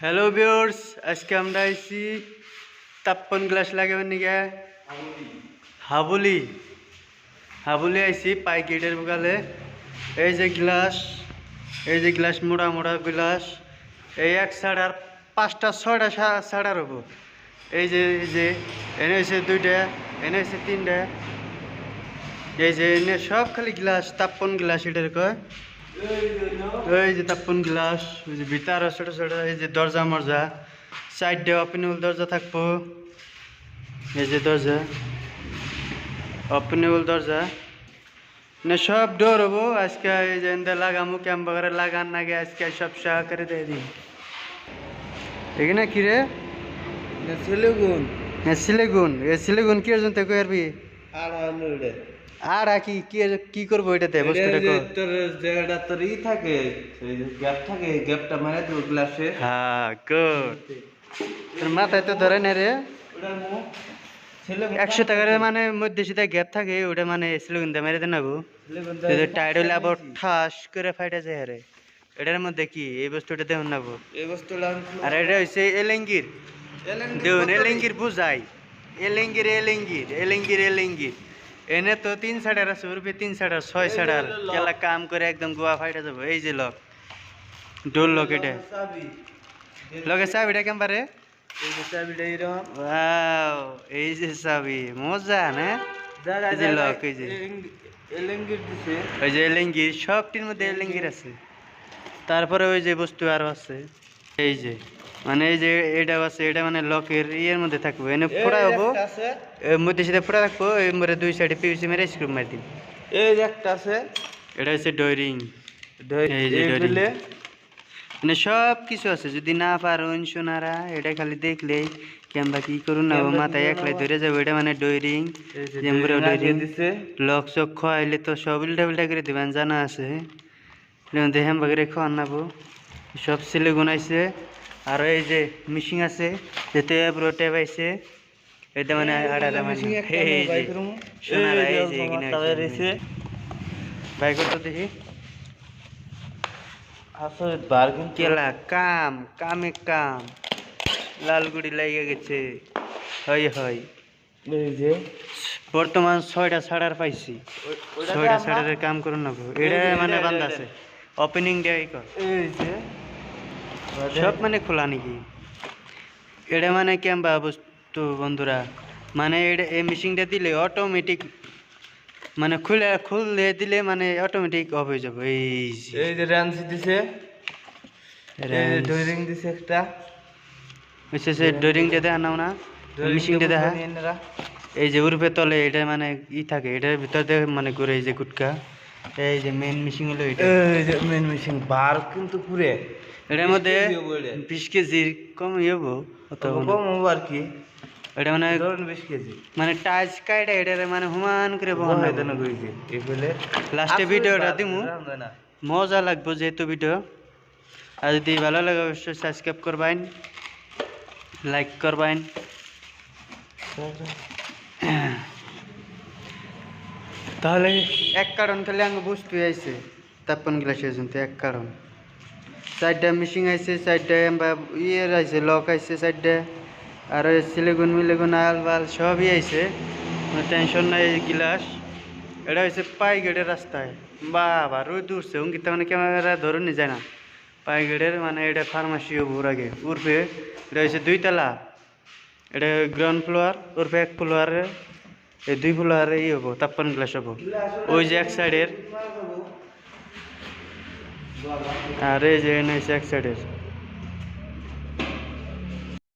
Hello viewers, আজকে আমরা আইছি তাপ্পন গ্লাস লাগাবেন নিকে হাবুলি হাবুলি আইছি পাই গেটের বগালে। এই যে গ্লাস মোড়া মোড়া গ্লাস, এই এক সাড়ার 5টা 6টা সাড়ার হবো। এই যে এনে হয়েছে 2টা, এনে হয়েছে 3টা। এই যে এনে সব খালি গ্লাস, তাপ্পন গ্লাস এটার কয়। এই যে তাপ্পন গ্লাস, ওই যে ভিতরে ছোট ছোট এই যে দরজা মরজা, সাইডে ওপেনেবল দরজা থাকবো। এই যে দরজা, ওপেনেবল দরজা না, সব ডোর হবো। আজকে এই যে এনতে লাগামু ক্যাম্পারে লাগান নাগে আজকে সব সহকারে দিয়ে দিই। এখানে কি রে? সিলেগুন সিলেগুন কি এর জন্য কই আরবি? আর কি কি কি করবো এটাতে বস্তুটা কো? তোর যেটা তোর থাকে, এই যে গ্যাপ থাকে, গ্যাপটা মারে তো গ্লাসে। হ্যাঁ গুড। তোর মাথায় তো ধরে না রে। ওটা মু 100 টাকার মানে মধ্যে সেটা গ্যাপ থাকে, ওটা মানে সিলেগুন দিয়ে মেরে দেন নাবো। যদি টাইট হইলে আবার ঠাস করে ফাইটা যায় রে। এটার মধ্যে কি এই বস্তুটা দেন নাবো? এই বস্তুটা আর এটা হইছে এলেঙ্গির। দেউন এলেঙ্গির বুঝাই। এলেঙ্গির এনে তো 3 সাড়ার আছে, উরবে 3 সাড়ার 6 সাড়ার কেলা কাম করে একদম গোয়া ফাইটা যাবো। এই যে লক, ডোর লক, এটা লকে চাবিটা কেমবারে? এই যে চাবিটা এরকম। ওয়াও, এই যে চাবি মজা না? এই যে লক, এই যে এলেঙ্গির দিছে, ওই যে এলেঙ্গির, সবটির মধ্যে এলেঙ্গির আছে। তারপরে ওই যে বস্তু আরো আছে, এই যে মানে এই যে এটাও আছে, এটা মানে লকের ইয়ের মধ্যে থাকবে। এনে ফোড়া হবো, এর মধ্যে সেটা ফোড়া রাখবো, এর মধ্যে 2 সাইডে পিভিসি মেরে স্ক্রু মারি দিন। এই যে একটা আছে, এটা হচ্ছে ডোরিং। এই যে ডোরিং মানে সব কিছু আছে। যদি না পারুন সোনারা, এটা খালি দেখলেই কিংবা কি করুন না, মাথায় একলাই ধরে যাবো। এটা মানে ডোরিং, ডোরিং লক চক খাইলে তো সব উল্টা উল্টা করে দিবেন, জানা আছে। দেখেন বাগেরে খাওয়ান নাবো, সব ছেলে গুনাইছে। আর এই যে মিশিং আছে, যেতে পুরো ট্যাব আইছে। এটা মানে আড়াটা মানে এই যে সোনারা, এই যে এখানে ভাই কত দেখি আসলে বার্গিং কেলা কামে কাম লালগুড়ি লাগিয়ে গেছে। হয় এই যে বর্তমান 6টা ছাড়ার পাইছি। 6টা ছাড়ার কাম করুন না, এটা মানে বান্ধা আছে। ওপেনিং দেয় কর, এই যে সব মানে খোলা নাকি? এটা মানে কেমবা বস্তু বন্ধুরা, মানে এটা এই মেশিনটা দিলে অটোমেটিক মানে খুললে দিলে মানে অটোমেটিক অফ হয়ে যাবে। এই যে রেঞ্জ দিছে, এই যে ডোরিং দিছে একটা, হচ্ছে সে ডোরিং দিয়ে দেখা নাও না, মেশিনটা দেখা। এই যে উর্ফে তলে এটা মানে থাকে, এটার ভিতর দিয়ে মানে ঘুরে এই যে গুটকা। এই যে মেন মেশিন হলো এটা, এই যে মেন মেশিন বার কিন্তু পুরে এটার মধ্যে 20 কেজির কম হবো, অত কম হবো আর কি। এটা মানে ধরুন 20 কেজি মানে টাচ কাইটা এটা মানে হুমান করে বহন হইতে না কইছে এগুলো। লাস্টে ভিডিওটা দিমু, মজা লাগবে যেহেতু ভিডিও। আর যদি ভালো লাগে অবশ্যই সাবস্ক্রাইব করবেন, লাইক করবেন। তাহলে এক কারণ খালি আগে বুঝতে আইছে তাপ্পন গ্লাসের জন্য, এক কারণ। সাইডটা মিশিং আইছে, সাইডটা ইয়ের আইছে, লক আইছে সাইডটা। আর সিলেগুন আল বাল সবই আইছে, টেনশন নাই। এই গ্লাস এটা হচ্ছে পাই গেটের রাস্তায়। বাবা রোদ উঠছে, অঙ্কিতা মানে ক্যামেরা ধরুন নি যায় না। পাই গেটের মানে এটা ফার্মাসি হবো আগে উর্ফে। এটা হচ্ছে 2 তলা, এটা গ্রাউন্ড ফ্লোর উর্ফে 1 ফ্লোরে, এই 2 ফ্লোরে ই হবো তাপ্পন গ্লাস হবো। ওই যে এক সাইডের, আর এই যে এক সাইডের